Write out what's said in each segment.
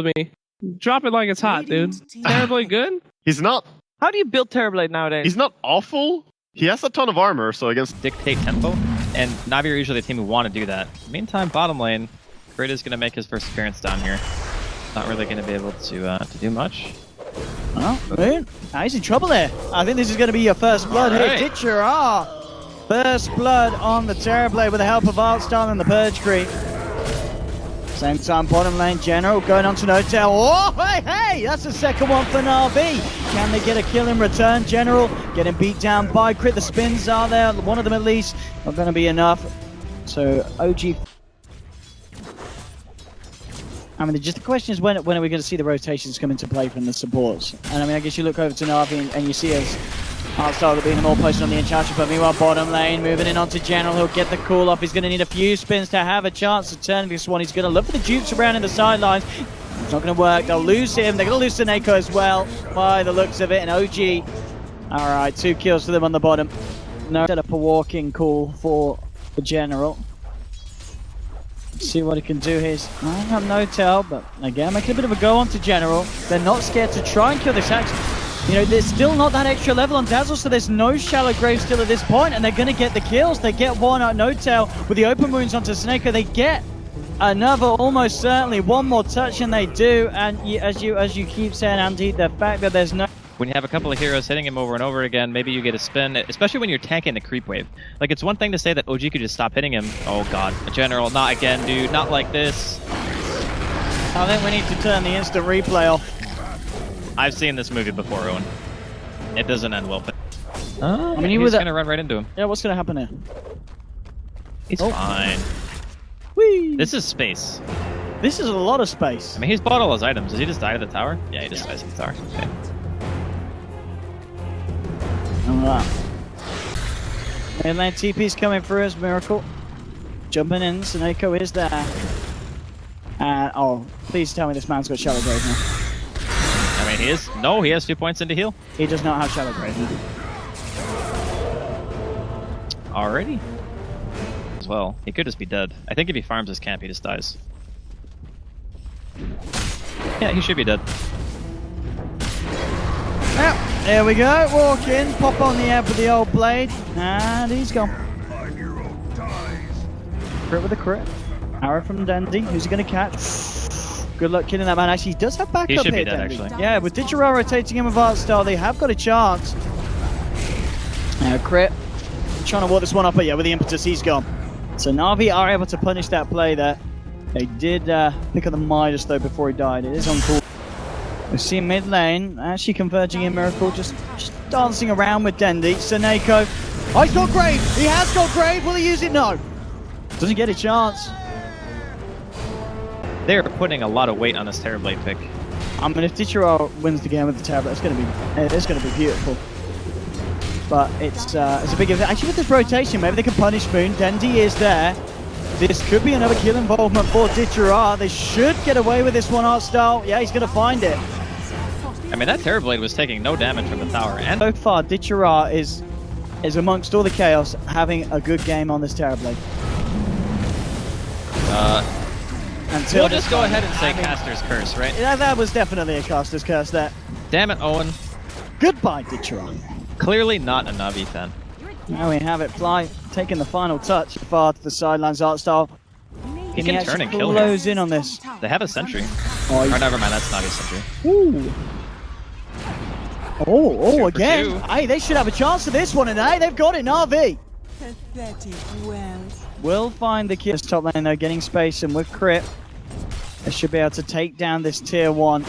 with me. Drop it like it's hot, dude. Terribly good? He's not... How do you build Terrorblade nowadays? He's not awful. He has a ton of armor, so against... Dictate tempo, and Navi are usually the team who want to do that. Meantime, bottom lane, Crit is going to make his first appearance down here. Not really going to be able to do much. Oh, Moon. He's in trouble there. I think this is going to be your first blood here. ditya-ra. First blood on the Terrorblade with the help of artstyle and the Purge Creep. Same time, bottom lane, General going on to Notel. Oh, hey! That's the second one for Na'Vi. Can they get a kill in return? General getting beat down by Crit. The spins are there. One of them at least. Not going to be enough. So, OG... I mean, just the question is when are we going to see the rotations come into play from the supports? And I mean, I guess you look over to Na'Vi and you see as artstyle being more posted on the Enchantress, but meanwhile, bottom lane, moving in onto General. He'll get the call off. He's going to need a few spins to have a chance to turn this one. He's going to look for the dupes around in the sidelines. It's not going to work. They'll lose him. They're going to lose SoNNeikO as well, by the looks of it. And OG, all right, 2 kills for them on the bottom. No, set up a walking call for the General. See what he can do here. I have no tell, but again, making a bit of a go on to General. They're not scared to try and kill this axe. You know, there's still not that extra level on Dazzle, so there's no shallow grave still at this point, and they're going to get the kills. They get one at no tail with the open wounds onto SoNNeikO. They get another, almost certainly one more touch, and they do. And as you keep saying, Andy, the fact that there's no... When you have a couple of heroes hitting him over and over again, maybe you get a spin, especially when you're tanking the creep wave. Like, it's one thing to say that OG could just stop hitting him. Oh god, General, not again, dude, not like this. I think we need to turn the instant replay off. I've seen this movie before, Owen. It doesn't end well. I mean, he's gonna run right into him. Yeah, what's gonna happen here? He's fine. Whee! This is space. This is a lot of space. I mean, he's bought all his items. Does he just die to the tower? Yeah, he just dies to the tower. Okay. Alright. Mid lane TP's coming through as Miracle. Jumping in, SoNNeikO is there. Oh, please tell me this man's got Shallow Grave now. I mean, he is... No, he has 2 points into heal. He does not have Shallow Grave now. Already? As well. He could just be dead. I think if he farms his camp, he just dies. Yeah, he should be dead. Yep, there we go. Walk in, pop on the head with the old blade, and he's gone. Crit with a crit. Arrow from Dendi. Who's he going to catch? Good luck killing that man. Actually, he does have backup here. He should be dead, Dendi. actually. Yeah, with ditya-ra rotating him with artstyle, they have got a chance. Crit. Trying to walk this one up, but yeah, with the impetus, he's gone. So Na'Vi are able to punish that play there. They did pick up the Midas, though, before he died. It is on call. We see mid lane, actually converging in Miracle, just dancing around with Dendi. SoNNeikO. Oh, he's got Grave! He has got Grave! Will he use it? No! Doesn't get a chance. They're putting a lot of weight on this Terrorblade pick. I mean, if ditya-ra wins the game with the Terrorblade, it's going to be beautiful. But it's a big event. Actually, with this rotation, maybe they can punish Moon. Dendi is there. This could be another kill involvement for ditya-ra. They should get away with this one, artstyle. Yeah, he's going to find it. I mean, that Terrorblade was taking no damage from the tower. And so far, ditya-ra is amongst all the chaos having a good game on this Terrorblade. We'll just go ahead and say Caster's Curse, right? Yeah, that was definitely a Caster's Curse there. Damn it, Owen. Goodbye, ditya-ra. Clearly not a Na'Vi fan. Now we have it. Fly taking the final touch. Far to the sidelines, artstall. He can turn and kill close in on this. They have a sentry. Oh, never mind, that's not a sentry. Ooh. Oh, again. 2. Hey, they should have a chance for this one, and hey, they've got it, Na'Vi. Will find the kill. This top lane, though, getting space, and with crit, they should be able to take down this tier 1.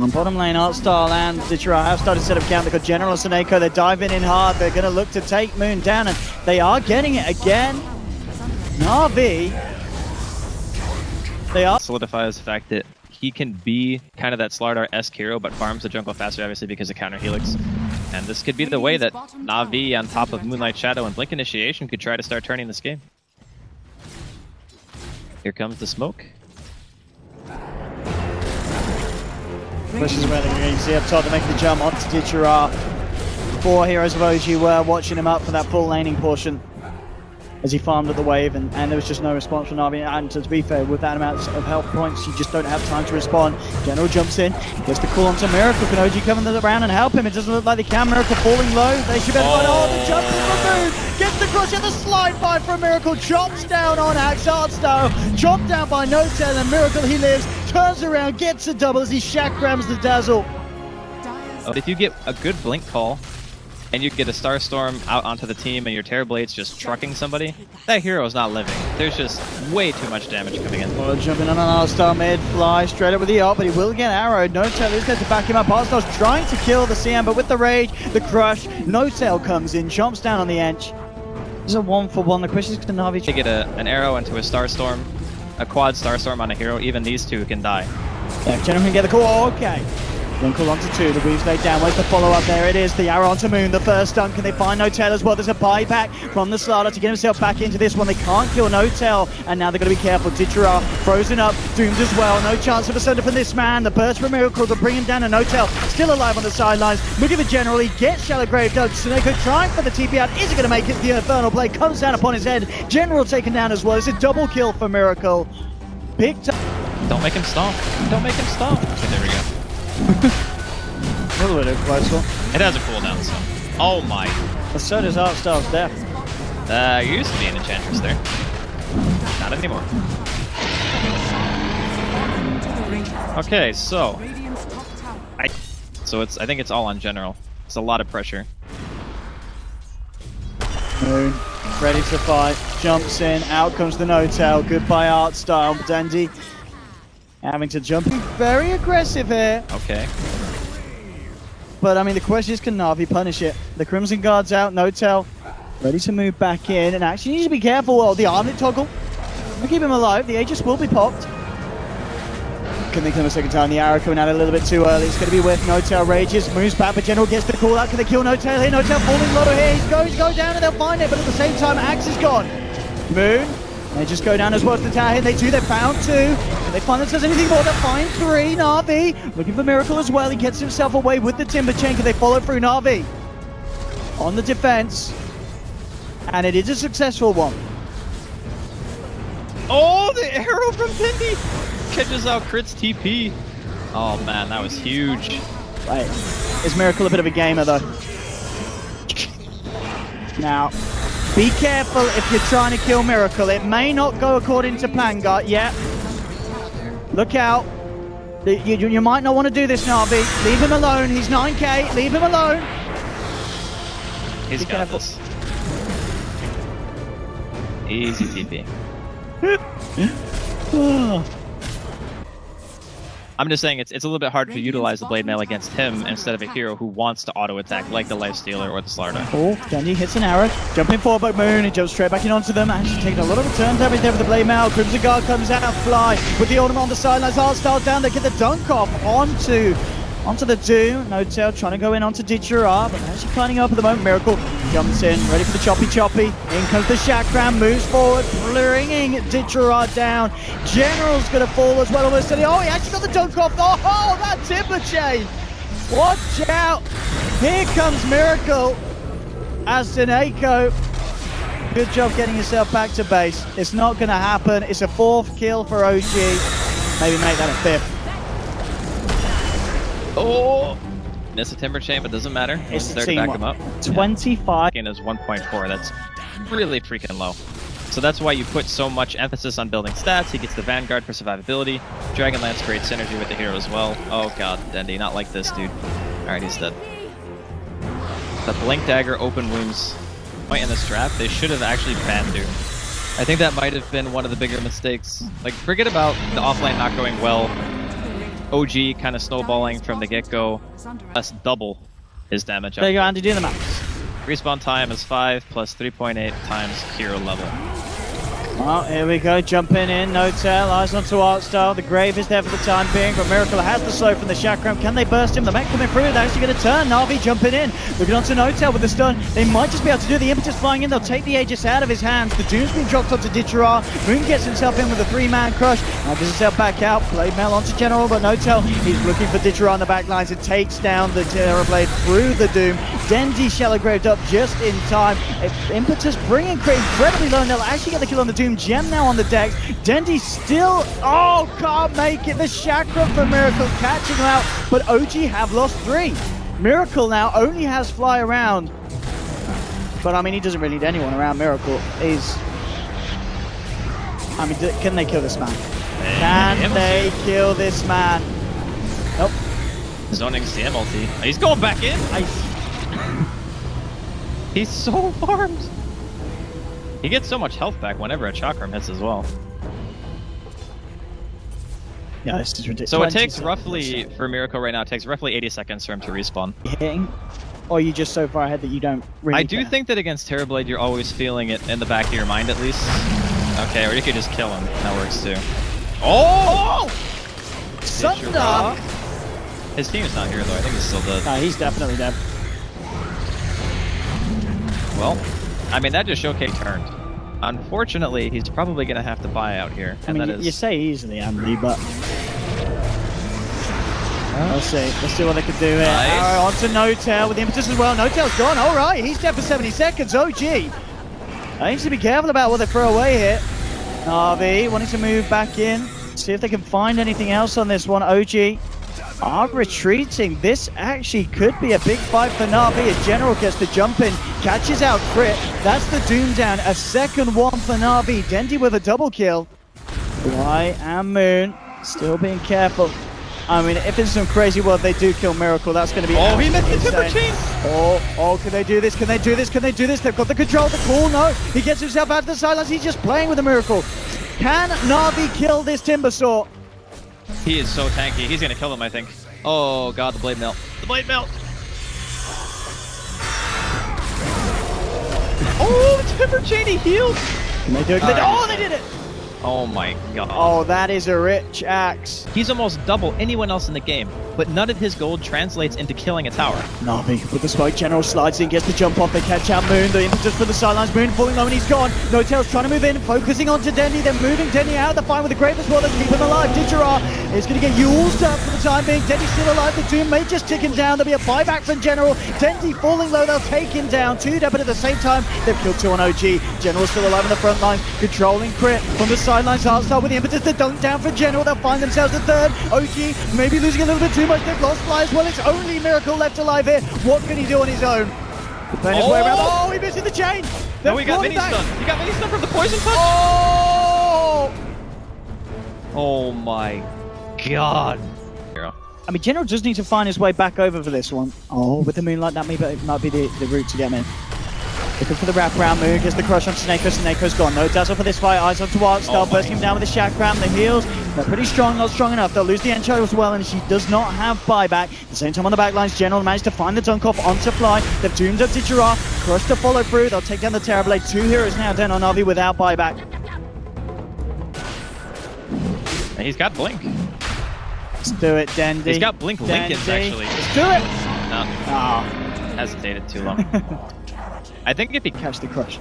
On bottom lane, artstyle and ditya-ra have started to set up camp. They've got General and SoNNeikO. They're diving in hard. They're going to look to take Moon down, and they are getting it again. Na'Vi. They are. Solidifies the fact that he can be kind of that Slardar-esque hero, but farms the jungle faster, obviously, because of counter helix. And this could be the way that Na'Vi, on top of Moonlight Shadow and Blink Initiation, could try to start turning this game. Here comes the smoke. This is where you see up top to make the jump onto ditya-ra. 4 heroes of OG were watching him up for that full laning portion. as he farmed at the wave, and there was just no response from Na'Vi. And to be fair, with that amount of health points, you just don't have time to respond. General jumps in, gets the call onto Miracle. Can OG come around and help him? It doesn't look like they can. Miracle falling low. They should be able to the jump is removed. Gets the crush at the slide by from Miracle. Chops down on Axe Artstyle. Chopped down by No-Tail, and Miracle, he lives. Turns around, gets a double as he shack-grams the Dazzle. If you get a good blink call, and you get a Starstorm out onto the team and your Terrablade's just trucking somebody, that hero is not living. There's just way too much damage coming in. Oh, jumping on an Artstar mid, fly straight up with the ult, but he will get arrowed. No-Tail is there to back him up. Artstar's trying to kill the CM, but with the rage, the crush, No-Tail comes in, jumps down on the edge. This is a 1-for-1. The question is, can Na'Vi to get an arrow into a Starstorm, a quad Starstorm on a hero, even these two can die. Yeah, General can get the call. Oh, okay. One call onto 2, the Weave's laid down, where's the follow-up? There it is, the arrow onto Moon, the first stun. Can they find No-Tail as well? There's a buyback from the Slardar to get himself back into this one. They can't kill No-Tail, and now they've got to be careful. ditya-ra frozen up, doomed as well. No chance of a surrender from this man. The burst from Miracle to bring him down, and No-Tail still alive on the sidelines. Looking for General, he gets Shallow Grave dug. SoNNeikO trying for the TP out. Is he going to make it? The Infernal Blade comes down upon his head. General taken down as well. It's a double kill for Miracle. Picked up. Don't make him stomp. Don't make him stomp. Okay, there we go. A little bit of close one. It has a cooldown, so. Oh my. But so does Artstyle's death. You used to be an Enchantress there. Not anymore. Okay, so. I think it's all on General. It's a lot of pressure. Moon, ready to fight, jumps in, out comes the No-Tail. Goodbye Artstyle. Dendi having to jump in. Very aggressive here. Okay. But I mean, the question is, can Na'Vi punish it? The Crimson Guard's out, No-Tail ready to move back in, and actually needs to be careful. Well, the armlet toggle will keep him alive. The Aegis will be popped. Can they come a second time? The arrow coming out a little bit too early. It's going to be with No-Tail rages, moves back, but General gets the call out. Can they kill No-Tail here? No-Tail falling low here. He's going down and they'll find it, but at the same time, Axe is gone. Moon, they just go down as well as the tower hit. They do, they found 2. Can they find themselves anything more? They find 3. Na'Vi looking for Miracle as well. He gets himself away with the Timber Chain. Can they follow through? Na'Vi on the defense, and it is a successful one. Oh, the arrow from Dendi catches out Crit's TP. Oh man, that was huge. Wait, is Miracle a bit of a gamer though? Now, be careful if you're trying to kill Miracle. It may not go according to plan, guy. Yeah. Look out. You might not want to do this, Na'Vi. Leave him alone. He's 9k. Leave him alone. He's got this. Easy TP. I'm just saying it's a little bit hard to utilize the Blade Mail against him instead of a hero who wants to auto attack like the Lifestealer or the Slardar. Oh, Dendi hits an arrow, jumping forward by Moon, he jumps straight back in onto them, actually taking a lot of return damage there with the Blade Mail. Crimson Guard comes out, fly with the Ultimate on the sidelines, Artstyle down, they get the dunk off onto the Doom. No-Tail trying to go in onto ditya-ra, but actually climbing up at the moment. Miracle jumps in, ready for the choppy. In comes the Shakram, moves forward, bringing ditya-ra down. General's going to fall as well, almost to the... Oh, he actually got the dunk off. Oh, that Timber Chain. Watch out. Here comes Miracle as SoNNeikO. Good job getting yourself back to base. It's not going to happen. It's a 4th kill for OG. Maybe make that a 5th. Oh! Miss a Timber Chain, but doesn't matter. It's there to back him up. 25. Yeah. Is 1.4. That's really freaking low. So that's why you put so much emphasis on building stats. He gets the Vanguard for survivability. Dragonlance creates synergy with the hero as well. Oh god, Dendi, not like this, dude. Alright, he's dead. The Blink Dagger open wounds point in this draft. They should have actually banned Doom. I think that might have been one of the bigger mistakes. Like, forget about the offlane not going well. OG kind of snowballing from the get-go. Plus double his damage. There you go, Andy, do the math. Respawn time is 5 plus 3.8 times hero level. Well, here we go, jumping in, no tail, eyes onto artstyle. The grave is there for the time being, but Miracle has the slow from the chakram. Can they burst him? The mech coming through, they're actually going to turn. Na'Vi jumping in, looking onto no tail with the stun. They might just be able to do the impetus flying in. They'll take the Aegis out of his hands. The Doom's been dropped onto ditya-ra. Moon gets himself in with a 3-man crush. Now gets himself back out. Blade Mail onto General, but no tail. He's looking for ditya-ra on the back lines and takes down the Terrorblade through the Doom. Dendi shallow graved up just in time. Impetus bringing Crit incredibly low, and they'll actually get the kill on the Doom. Gem now on the decks. Dendi still, can't make it. The chakra for Miracle catching him out, but OG have lost 3. Miracle now only has fly around, but I mean, he doesn't really need anyone around Miracle. Can they kill this man? Can they kill this man? Nope. Zoning CM ulti. He's going back in. He's so farmed. He gets so much health back whenever a chakram hits as well. Yeah, this is ridiculous. So it takes roughly, for Miracle right now, it takes roughly 80 seconds for him to respawn. Hitting? Or are you just so far ahead that you don't really I do think that against Terrorblade, you're always feeling it in the back of your mind at least. Okay, or you could just kill him. That works too. Oh! Sunder! His team's not here though. I think he's still dead. No, he's definitely dead. Well, I mean, that just showcase turned. Unfortunately, he's probably going to have to buy out here. I mean, you say easily, Andy, but... Let's see what they can do here. Nice. Arrow onto No Tail with the impetus as well. No Tail's gone. All right, he's dead for 70 seconds. OG. I need to be careful about what they throw away here. Na'Vi wanting to move back in. See if they can find anything else on this one. OG are retreating. This actually could be a big fight for Na'Vi. A General gets the jump in, catches out Crit. That's the Doom down. A second one for Na'Vi. Dendi with a double kill. Fly and Moon still being careful. I mean, if it's some crazy world they do kill Miracle, that's going to be he missed the timber chain! Can they do this? Can they do this? Can they do this? They've got the control, the call. No, he gets himself out of the silence. He's just playing with a Miracle. Can Na'Vi kill this Timber Saw? He is so tanky. He's going to kill him, I think. Oh, God, the Blade Melt. The Blade Melt! Oh, timber chain, he healed! Can they do it? They did it! Oh my God. Oh, that is a rich axe. He's almost double anyone else in the game, but none of his gold translates into killing a tower. Na'Vi with the smoke. General slides in, gets the jump off. They catch out Moon. The impetus for the sidelines. Moon falling low and he's gone. No Tail's trying to move in, focusing onto Dendi. They're moving Dendi out of the fight with the grave as well. Let's keep him alive. ditya-ra is going to get used up for the time being. Dendi's still alive. The Doom may just tick him down. There'll be a buyback from General. Dendi falling low. They'll take him down. 2 dead, but at the same time, they've killed 2 on OG. General's still alive in the front line, controlling Crit from the sidelines. Artstyle with the impetus. The dunk down for General. They'll find themselves a third. OG maybe losing a little bit too much. They've lost fly as well. It's only Miracle left alive here. What can he do on his own? Playing his way around. Oh, he missed the chain. No, he got mini stun. He got mini stun from the poison touch. Oh my God. I mean, General just needs to find his way back over for this one. Oh, with the Moonlight, that might be the route to get him in. Looking for the wraparound move, gets the crush on SoNNeikO. SoNNeikO's gone. No dazzle for this fight. Eyes onto artstyle, bursting him down with the chakram. The heals, they're pretty strong, not strong enough. They'll lose the Encho as well, and she does not have buyback. At the same time on the backlines, General managed to find the dunk off onto Fly. They've doomed up ditya-ra. Crush to follow through. They'll take down the Terrorblade. 2 heroes now down on Na'Vi without buyback. And he's got Blink. Let's do it, Dendi. He's got Blink Lincolns, actually. Let's do it! No. Oh. Hesitated too long. I think if he Catch the crush.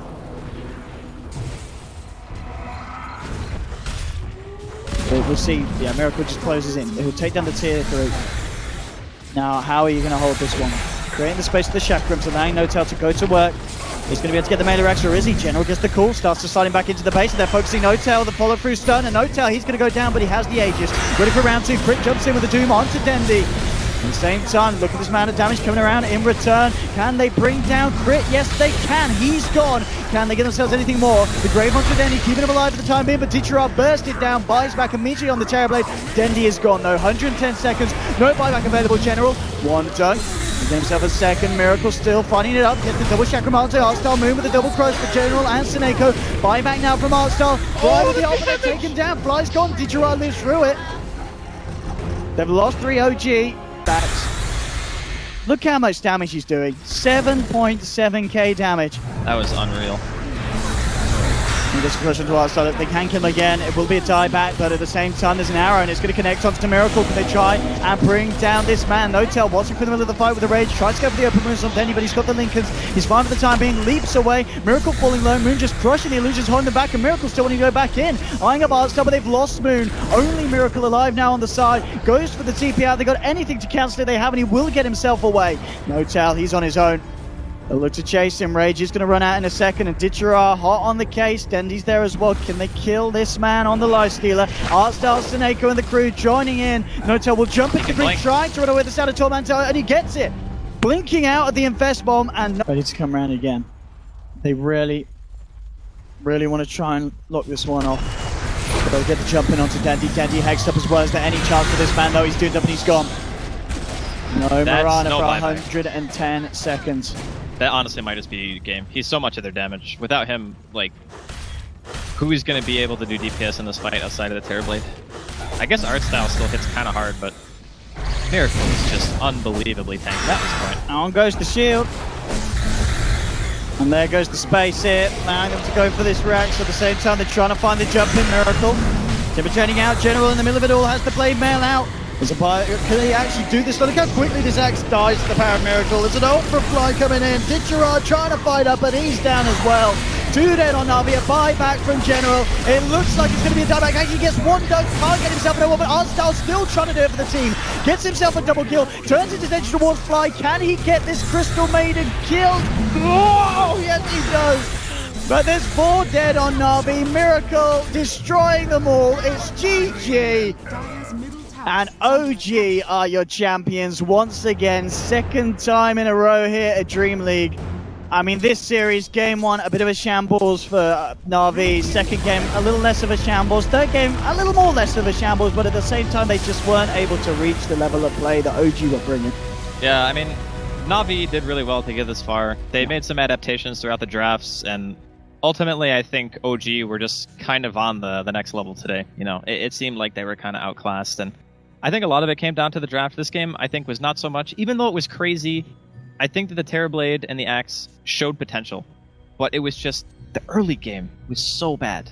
We'll see. Yeah, Miracle just closes in. He'll take down the tier 3. Now, how are you going to hold this one? Creating the space for the chakrams, allowing No Tail to go to work. He's going to be able to get the melee X, or is he? General gets the call, starts to slide him back into the base, and they're focusing No Tail, the follow through stun, and No Tail, he's going to go down, but he has the Aegis. Ready for round 2. Crit jumps in with the Doom onto Dendi. At the same time, look at this amount of damage coming around in return. Can they bring down Crit? Yes, they can. He's gone. Can they get themselves anything more? The Grave onto Dendi, keeping him alive for the time being, but ditya-ra burst it down, buys back immediately on the Terrorblade. Dendi is gone, though. 110 seconds. No buyback available, General. 1 dunk. He's himself a second. Miracle still fighting it up. Gets the double chakram onto Artstyle. Moon with the double crush for General and SoNNeikO. Buyback now from Artstyle. Fly with the ultimate taken down. Fly's gone. ditya-ra lives through it. They've lost 3 OG. Look how much damage he's doing. 7.7k damage. That was unreal. And just push into artstyle. They can kill him again. It will be a dieback, but at the same time, there's an arrow, and it's going to connect onto Miracle. Can they try and bring down this man? No-Tail watching for the middle of the fight with the Rage. Tries to go for the open moves on Dendi, but he's got the Lincolns. He's fine for the time being. Leaps away. Miracle falling low. Moon just crushing the illusions, holding them back, and Miracle still wanting to go back in. Eyeing up artstyle, but they've lost Moon. Only Miracle alive now on the side. Goes for the TP out. They got anything to cancel it. They haven't. He will get himself away. No-Tail, he's on his own. They'll look to chase him. Rage is going to run out in a second, and ditya-ra hot on the case. Dendi's there as well. Can they kill this man on the Lifestealer? Artstyle, SoNNeikO and the crew joining in. No-Tail will jump into Blink, trying to run away with the Shadow Tormentor, and he gets it. Blinking out at the Infest Bomb, and ready to come around again. They really want to try and lock this one off. But they'll get the jump in onto Dendi. Dendi hexed up as well. Is there any chance for this man? No, he's doomed up and he's gone. No Mirana for 110 seconds. That honestly might just be game. He's so much of their damage. Without him, like, who is going to be able to do DPS in this fight outside of the Terrorblade? I guess artstyle still hits kind of hard, but Miracle is just unbelievably tanked at this point. On goes the shield. And there goes the space here, allowing them to go for this Rex. At the same time, they're trying to find the jump in Miracle. Timber turning out, General in the middle of it all has the blade mail out. There's a buy. Can he actually do this? Look how quickly this axe dies to the power of Miracle. There's an Ultra Fly coming in. ditya-ra trying to fight up, but he's down as well. 2 dead on Na'Vi. A buyback from General. It looks like it's going to be a dieback. He gets one dunk, can't get himself an one, but artstyle still trying to do it for the team. Gets himself a double kill. Turns his attention towards Fly. Can he get this Crystal Maiden killed? Oh, yes he does. But there's 4 dead on Na'Vi. Miracle destroying them all. It's GG. And OG are your champions once again. Second time in a row here at DreamLeague. I mean, this series, game 1, a bit of a shambles for Na'Vi. Second game, a little less of a shambles. Third game, a little more less of a shambles. But at the same time, they just weren't able to reach the level of play that OG were bringing. Yeah, I mean, Na'Vi did really well to get this far. They made some adaptations throughout the drafts, and ultimately, I think OG were just kind of on the next level today. You know, it seemed like they were kind of outclassed, and I think a lot of it came down to the draft. This game, I think, was not so much. Even though it was crazy, I think that the Terrorblade and the Axe showed potential. But it was just, the early game was so bad.